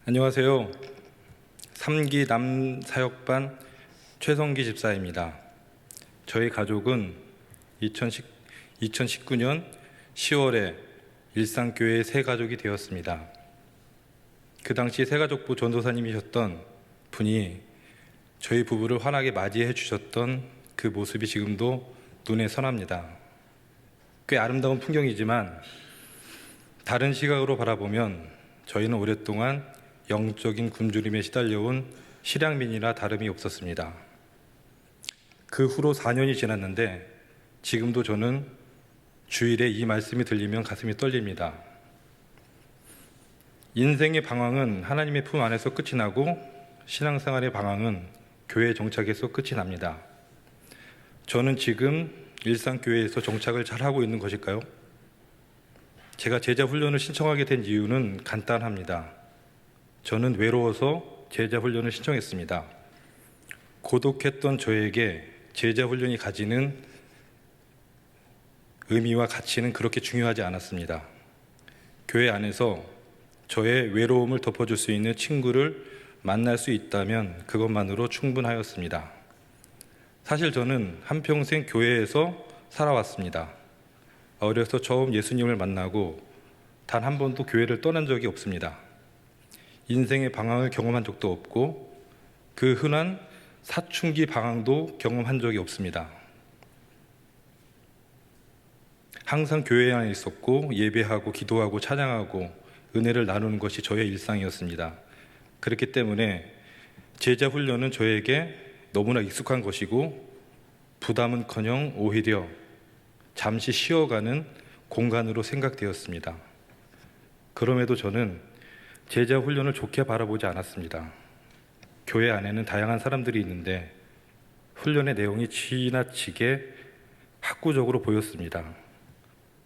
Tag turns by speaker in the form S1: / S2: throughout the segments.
S1: 안녕하세요. 3기 남사역반 최성기 집사입니다. 저희 가족은 2019년 10월에 일상교회의 새 가족이 되었습니다. 그 당시 새가족부 전도사님이셨던 분이 저희 부부를 환하게 맞이해 주셨던 그 모습이 지금도 눈에 선합니다. 꽤 아름다운 풍경이지만 다른 시각으로 바라보면 저희는 오랫동안 영적인 굶주림에 시달려온 실향민이나 다름이 없었습니다. 그 후로 4년이 지났는데 지금도 저는 주일에 이 말씀이 들리면 가슴이 떨립니다. 인생의 방황은 하나님의 품 안에서 끝이 나고 신앙생활의 방황은 교회 정착에서 끝이 납니다. 저는 지금 일상교회에서 정착을 잘하고 있는 것일까요? 제가 제자 훈련을 신청하게 된 이유는 간단합니다. 저는 외로워서 제자 훈련을 신청했습니다. 고독했던 저에게 제자 훈련이 가지는 의미와 가치는 그렇게 중요하지 않았습니다. 교회 안에서 저의 외로움을 덮어줄 수 있는 친구를 만날 수 있다면 그것만으로 충분하였습니다. 사실 저는 한평생 교회에서 살아왔습니다. 어려서 처음 예수님을 만나고 단 한 번도 교회를 떠난 적이 없습니다. 인생의 방황을 경험한 적도 없고 그 흔한 사춘기 방황도 경험한 적이 없습니다. 항상 교회 안에 있었고 예배하고 기도하고 찬양하고 은혜를 나누는 것이 저의 일상이었습니다. 그렇기 때문에 제자 훈련은 저에게 너무나 익숙한 것이고 부담은커녕 오히려 잠시 쉬어가는 공간으로 생각되었습니다. 그럼에도 저는 제자 훈련을 좋게 바라보지 않았습니다. 교회 안에는 다양한 사람들이 있는데 훈련의 내용이 지나치게 학구적으로 보였습니다.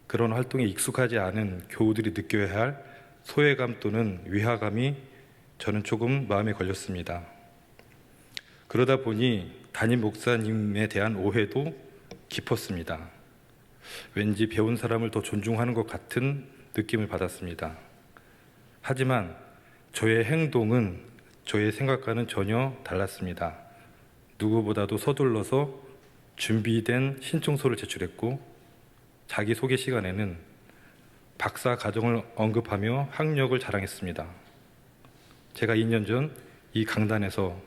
S1: 그런 활동에 익숙하지 않은 교우들이 느껴야 할 소외감 또는 위화감이 저는 조금 마음에 걸렸습니다. 그러다 보니 담임 목사님에 대한 오해도 깊었습니다. 왠지 배운 사람을 더 존중하는 것 같은 느낌을 받았습니다. 하지만 저의 행동은 저의 생각과는 전혀 달랐습니다. 누구보다도 서둘러서 준비된 신청서를 제출했고 자기소개 시간에는 박사 과정을 언급하며 학력을 자랑했습니다. 제가 2년 전 이 강단에서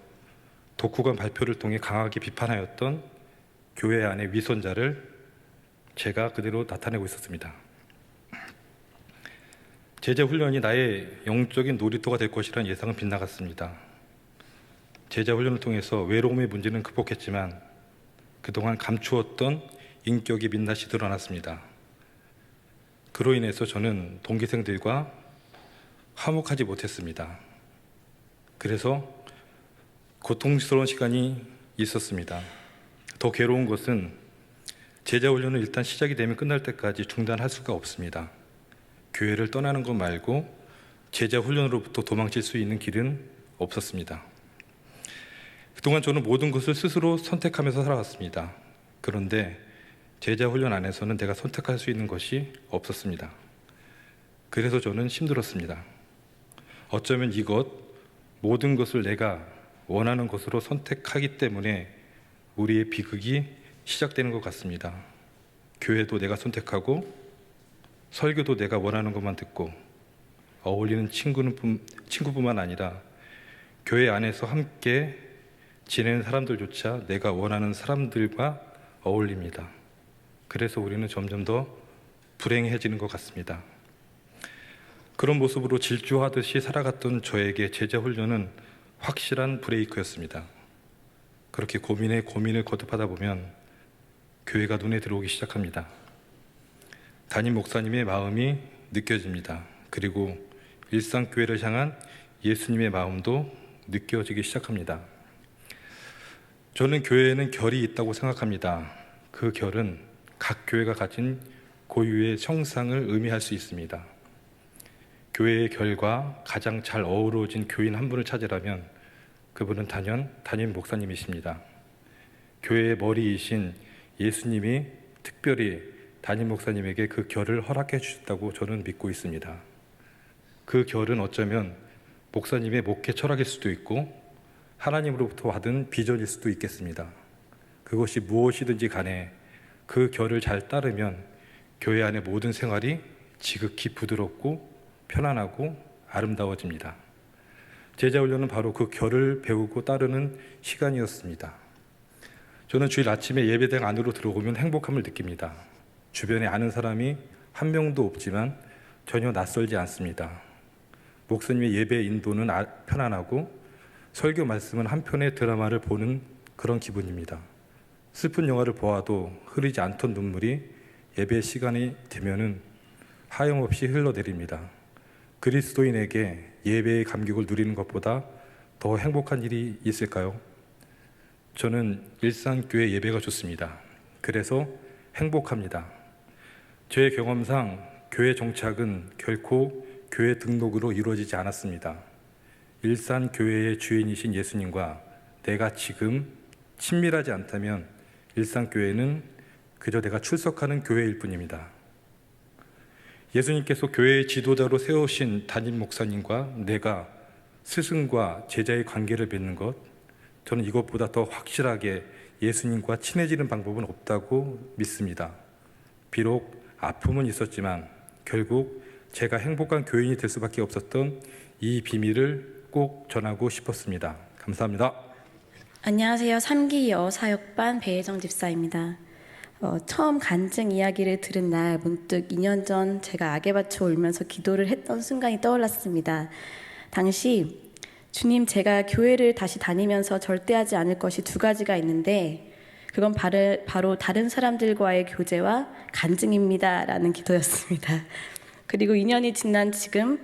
S1: 독후감 발표를 통해 강하게 비판하였던 교회 안의 위선자를 제가 그대로 나타내고 있었습니다. 제자 훈련이 나의 영적인 놀이터가 될 것이라는 예상은 빗나갔습니다. 제자 훈련을 통해서 외로움의 문제는 극복했지만 그동안 감추었던 인격이 민낯이 드러났습니다. 그로 인해서 저는 동기생들과 화목하지 못했습니다. 그래서 고통스러운 시간이 있었습니다. 더 괴로운 것은 제자 훈련은 일단 시작이 되면 끝날 때까지 중단할 수가 없습니다. 교회를 떠나는 것 말고 제자 훈련으로부터 도망칠 수 있는 길은 없었습니다. 그동안 저는 모든 것을 스스로 선택하면서 살아왔습니다. 그런데 제자 훈련 안에서는 내가 선택할 수 있는 것이 없었습니다. 그래서 저는 힘들었습니다. 어쩌면 이것 모든 것을 내가 원하는 것으로 선택하기 때문에 우리의 비극이 시작되는 것 같습니다. 교회도 내가 선택하고 설교도 내가 원하는 것만 듣고 어울리는 친구뿐만 아니라 교회 안에서 함께 지내는 사람들조차 내가 원하는 사람들과 어울립니다. 그래서 우리는 점점 더 불행해지는 것 같습니다. 그런 모습으로 질주하듯이 살아갔던 저에게 제자 훈련은 확실한 브레이크였습니다. 그렇게 고민을 거듭하다 보면 교회가 눈에 들어오기 시작합니다. 담임 목사님의 마음이 느껴집니다. 그리고 일상교회를 향한 예수님의 마음도 느껴지기 시작합니다. 저는 교회에는 결이 있다고 생각합니다. 그 결은 각 교회가 가진 고유의 형상을 의미할 수 있습니다. 교회의 결과 가장 잘 어우러진 교인 한 분을 찾으라면 그분은 단연 담임 목사님이십니다. 교회의 머리이신 예수님이 특별히 담임 목사님에게 그 결을 허락해 주셨다고 저는 믿고 있습니다. 그 결은 어쩌면 목사님의 목회 철학일 수도 있고 하나님으로부터 받은 비전일 수도 있겠습니다. 그것이 무엇이든지 간에 그 결을 잘 따르면 교회 안의 모든 생활이 지극히 부드럽고 편안하고 아름다워집니다. 제자훈련은 바로 그 결을 배우고 따르는 시간이었습니다. 저는 주일 아침에 예배당 안으로 들어오면 행복함을 느낍니다. 주변에 아는 사람이 한 명도 없지만 전혀 낯설지 않습니다. 목사님의 예배 인도는 편안하고 설교 말씀은 한 편의 드라마를 보는 그런 기분입니다. 슬픈 영화를 보아도 흐르지 않던 눈물이 예배 시간이 되면은 하염없이 흘러내립니다. 그리스도인에게 예배의 감격을 누리는 것보다 더 행복한 일이 있을까요? 저는 일산교회 예배가 좋습니다. 그래서 행복합니다. 제 경험상 교회 정착은 결코 교회 등록으로 이루어지지 않았습니다. 일산교회의 주인이신 예수님과 내가 지금 친밀하지 않다면 일산교회는 그저 내가 출석하는 교회일 뿐입니다. 예수님께서 교회의 지도자로 세우신 담임 목사님과 내가 스승과 제자의 관계를 맺는 것, 저는 이것보다 더 확실하게 예수님과 친해지는 방법은 없다고 믿습니다. 비록 아픔은 있었지만 결국 제가 행복한 교인이 될 수밖에 없었던 이 비밀을 꼭 전하고 싶었습니다. 감사합니다.
S2: 안녕하세요. 3기 여사역반 배혜정 집사입니다. 처음 간증 이야기를 들은 날 문득 2년 전 제가 악에 받쳐 울면서 기도를 했던 순간이 떠올랐습니다. 당시 주님, 제가 교회를 다시 다니면서 절대 하지 않을 것이 두 가지가 있는데 그건 바로 다른 사람들과의 교제와 간증입니다 라는 기도였습니다. 그리고 2년이 지난 지금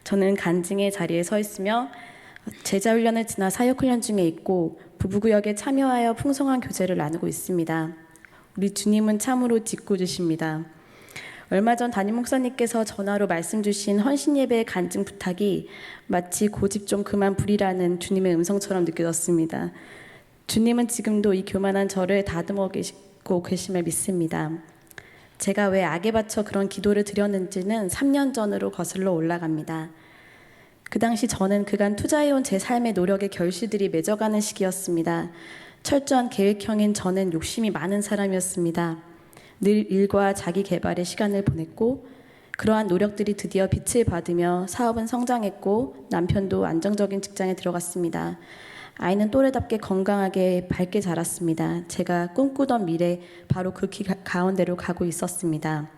S2: 저는 간증의 자리에 서 있으며 제자훈련을 지나 사역훈련 중에 있고 부부구역에 참여하여 풍성한 교제를 나누고 있습니다. 우리 주님은 참으로 짓궂으십니다. 얼마 전 담임 목사님께서 전화로 말씀 주신 헌신예배의 간증 부탁이 마치 고집 좀 그만 부리라는 주님의 음성처럼 느껴졌습니다. 주님은 지금도 이 교만한 저를 다듬어 계시고 계심을 믿습니다. 제가 왜 악에 받쳐 그런 기도를 드렸는지는 3년 전으로 거슬러 올라갑니다. 그 당시 저는 그간 투자해온 제 삶의 노력의 결실들이 맺어가는 시기였습니다. 철저한 계획형인 저는 욕심이 많은 사람이었습니다. 늘 일과 자기 개발에 시간을 보냈고 그러한 노력들이 드디어 빛을 받으며 사업은 성장했고 남편도 안정적인 직장에 들어갔습니다. 아이는 또래답게 건강하게 밝게 자랐습니다. 제가 꿈꾸던 미래 바로 그 길 가운데로 가고 있었습니다.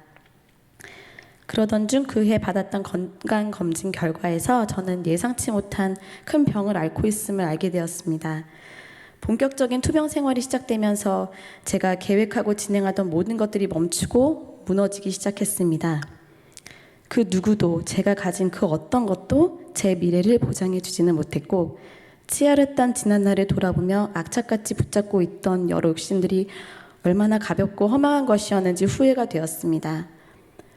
S2: 그러던 중 그해 받았던 건강검진 결과에서 저는 예상치 못한 큰 병을 앓고 있음을 알게 되었습니다. 본격적인 투병 생활이 시작되면서 제가 계획하고 진행하던 모든 것들이 멈추고 무너지기 시작했습니다. 그 누구도 제가 가진 그 어떤 것도 제 미래를 보장해 주지는 못했고 치열했던 지난날을 돌아보며 악착같이 붙잡고 있던 여러 욕심들이 얼마나 가볍고 허망한 것이었는지 후회가 되었습니다.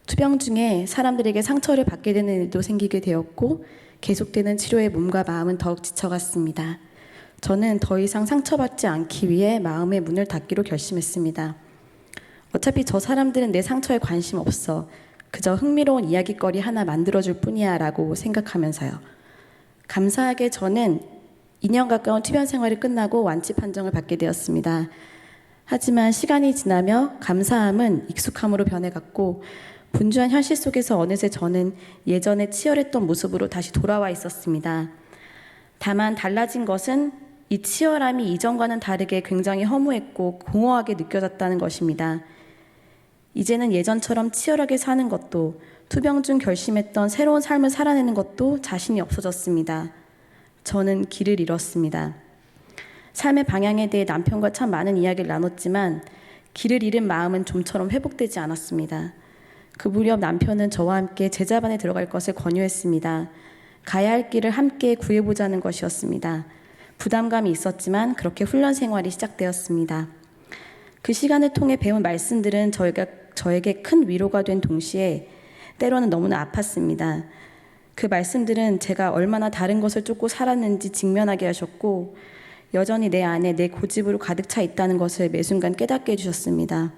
S2: 투병 중에 사람들에게 상처를 받게 되는 일도 생기게 되었고 계속되는 치료에 몸과 마음은 더욱 지쳐갔습니다. 저는 더 이상 상처받지 않기 위해 마음의 문을 닫기로 결심했습니다. 어차피 저 사람들은 내 상처에 관심 없어. 그저 흥미로운 이야기거리 하나 만들어줄 뿐이야 라고 생각하면서요. 감사하게 저는 2년 가까운 투병 생활이 끝나고 완치 판정을 받게 되었습니다. 하지만 시간이 지나며 감사함은 익숙함으로 변해갔고 분주한 현실 속에서 어느새 저는 예전에 치열했던 모습으로 다시 돌아와 있었습니다. 다만 달라진 것은 이 치열함이 이전과는 다르게 굉장히 허무했고 공허하게 느껴졌다는 것입니다. 이제는 예전처럼 치열하게 사는 것도 투병 중 결심했던 새로운 삶을 살아내는 것도 자신이 없어졌습니다. 저는 길을 잃었습니다. 삶의 방향에 대해 남편과 참 많은 이야기를 나눴지만 길을 잃은 마음은 좀처럼 회복되지 않았습니다. 그 무렵 남편은 저와 함께 제자반에 들어갈 것을 권유했습니다. 가야 할 길을 함께 구해보자는 것이었습니다. 부담감이 있었지만 그렇게 훈련 생활이 시작되었습니다. 그 시간을 통해 배운 말씀들은 저에게 큰 위로가 된 동시에 때로는 너무나 아팠습니다. 그 말씀들은 제가 얼마나 다른 것을 쫓고 살았는지 직면하게 하셨고 여전히 내 안에 내 고집으로 가득 차 있다는 것을 매 순간 깨닫게 해주셨습니다.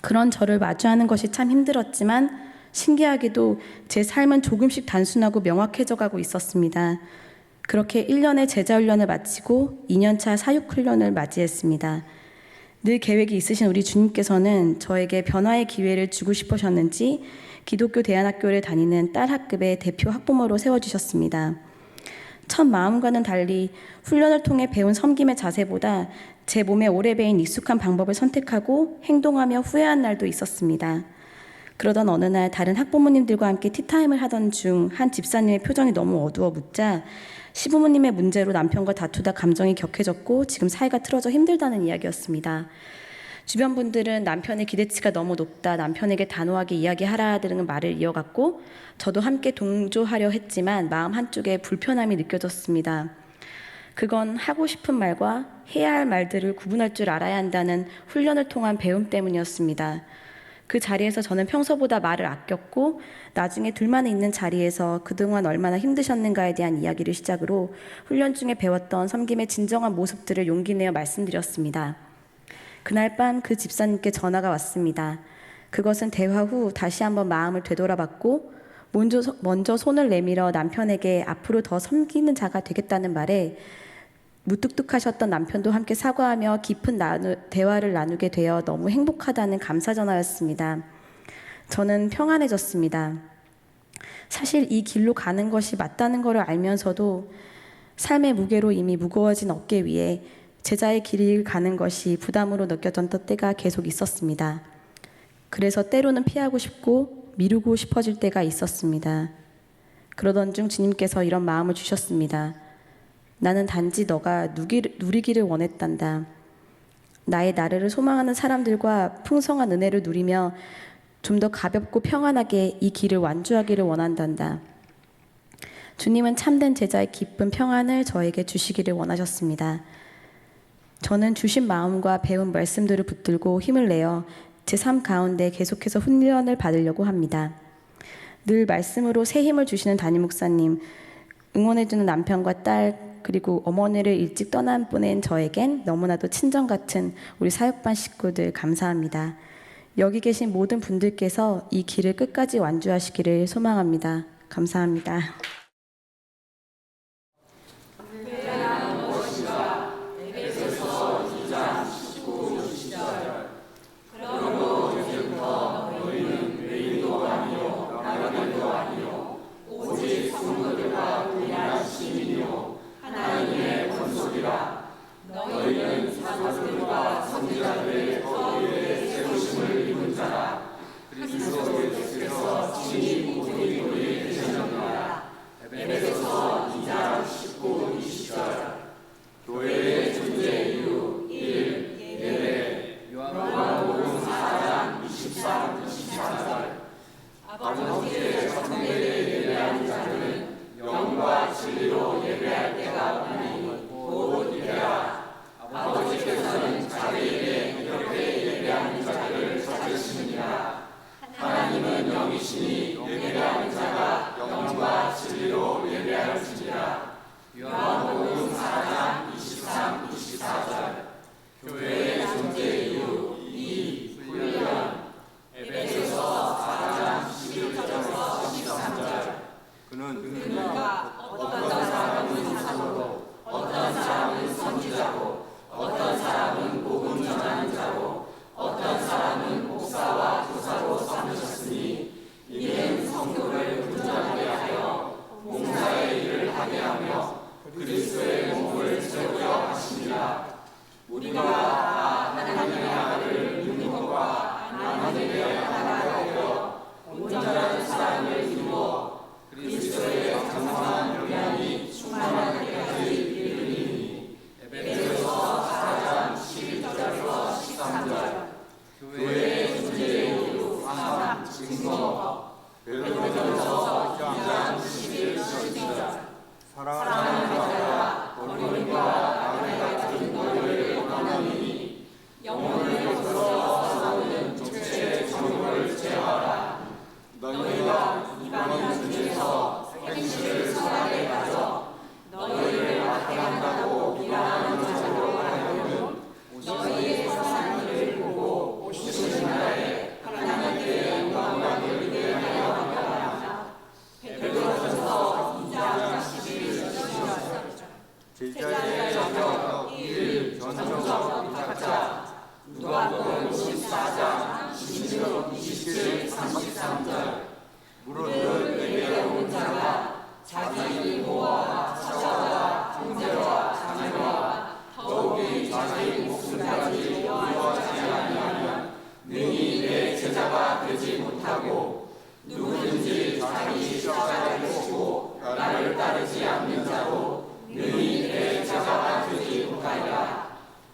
S2: 그런 저를 마주하는 것이 참 힘들었지만 신기하게도 제 삶은 조금씩 단순하고 명확해져 가고 있었습니다. 그렇게 1년의 제자훈련을 마치고 2년차 사육훈련을 맞이했습니다. 늘 계획이 있으신 우리 주님께서는 저에게 변화의 기회를 주고 싶으셨는지 기독교 대안학교를 다니는 딸 학급의 대표 학부모로 세워주셨습니다. 첫 마음과는 달리 훈련을 통해 배운 섬김의 자세보다 제 몸에 오래 배인 익숙한 방법을 선택하고 행동하며 후회한 날도 있었습니다. 그러던 어느 날 다른 학부모님들과 함께 티타임을 하던 중 한 집사님의 표정이 너무 어두워 묻자 시부모님의 문제로 남편과 다투다 감정이 격해졌고 지금 사이가 틀어져 힘들다는 이야기였습니다. 주변 분들은 남편의 기대치가 너무 높다, 남편에게 단호하게 이야기하라 등의 말을 이어갔고 저도 함께 동조하려 했지만 마음 한쪽에 불편함이 느껴졌습니다. 그건 하고 싶은 말과 해야 할 말들을 구분할 줄 알아야 한다는 훈련을 통한 배움 때문이었습니다. 그 자리에서 저는 평소보다 말을 아꼈고 나중에 둘만 있는 자리에서 그동안 얼마나 힘드셨는가에 대한 이야기를 시작으로 훈련 중에 배웠던 섬김의 진정한 모습들을 용기 내어 말씀드렸습니다. 그날 밤 그 집사님께 전화가 왔습니다. 그것은 대화 후 다시 한번 마음을 되돌아봤고 먼저 손을 내밀어 남편에게 앞으로 더 섬기는 자가 되겠다는 말에 무뚝뚝하셨던 남편도 함께 사과하며 깊은 대화를 나누게 되어 너무 행복하다는 감사 전화였습니다. 저는 평안해졌습니다. 사실 이 길로 가는 것이 맞다는 것을 알면서도 삶의 무게로 이미 무거워진 어깨 위에 제자의 길을 가는 것이 부담으로 느껴졌던 때가 계속 있었습니다. 그래서 때로는 피하고 싶고 미루고 싶어질 때가 있었습니다. 그러던 중 주님께서 이런 마음을 주셨습니다. 나는 단지 너가 누리기를 원했단다. 나의 나르를 소망하는 사람들과 풍성한 은혜를 누리며 좀 더 가볍고 평안하게 이 길을 완주하기를 원한단다. 주님은 참된 제자의 기쁜 평안을 저에게 주시기를 원하셨습니다. 저는 주신 마음과 배운 말씀들을 붙들고 힘을 내어 제 삶 가운데 계속해서 훈련을 받으려고 합니다. 늘 말씀으로 새 힘을 주시는 담임 목사님, 응원해주는 남편과 딸, 그리고 어머니를 일찍 보낸 저에겐 너무나도 친정 같은 우리 사역반 식구들 감사합니다. 여기 계신 모든 분들께서 이 길을 끝까지 완주하시기를 소망합니다. 감사합니다.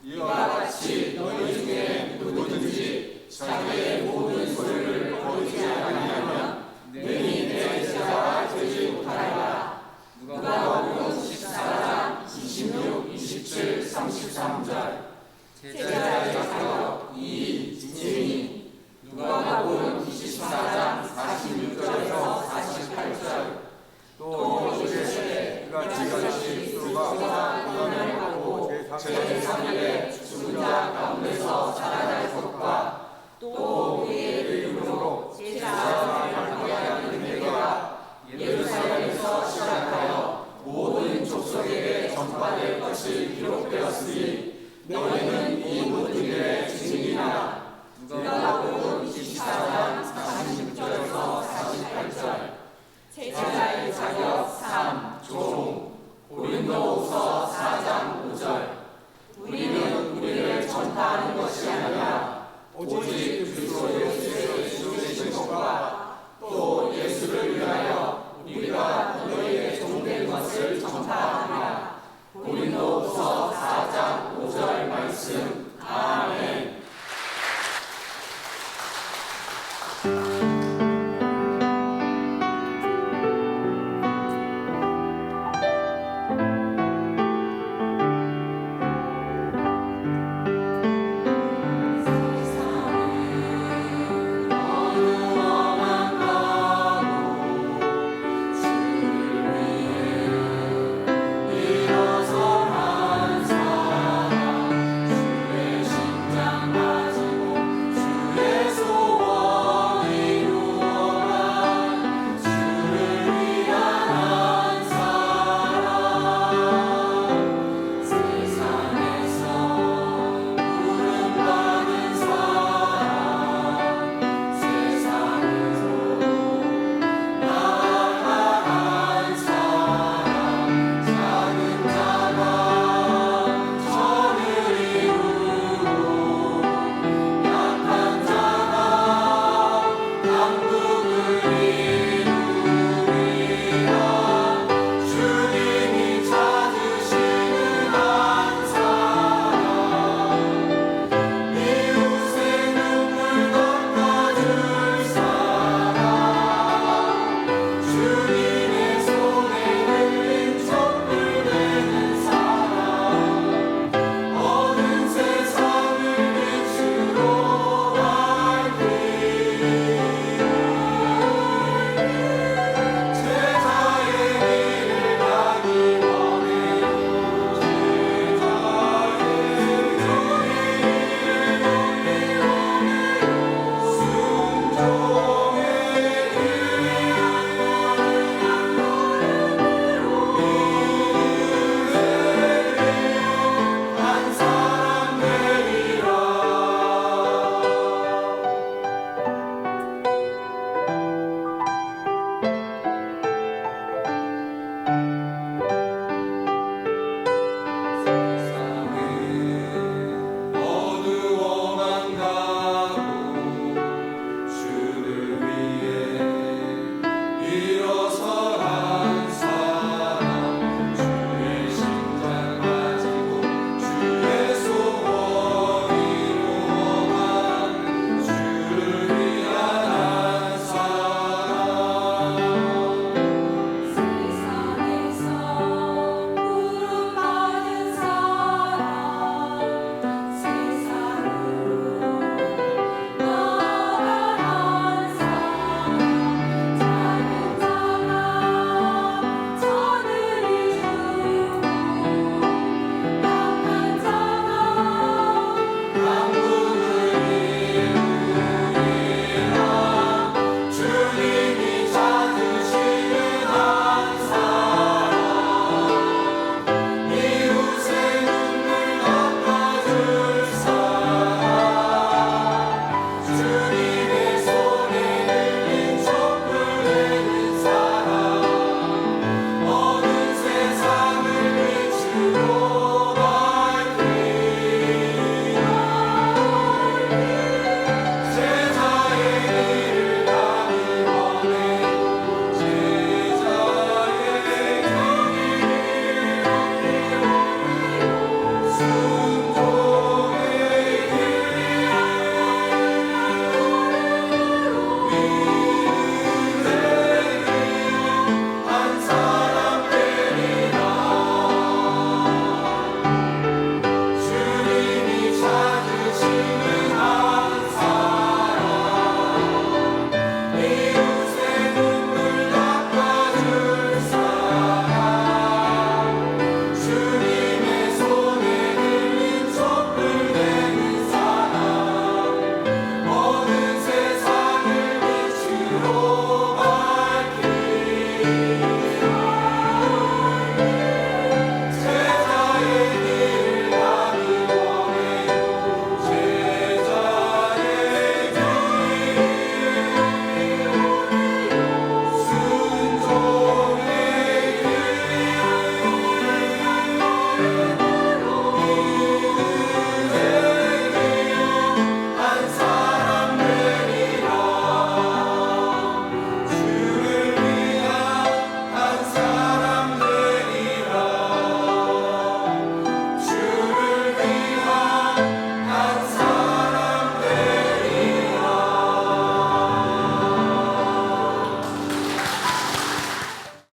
S3: 이와 같이 너희 중에 누구든지 자기의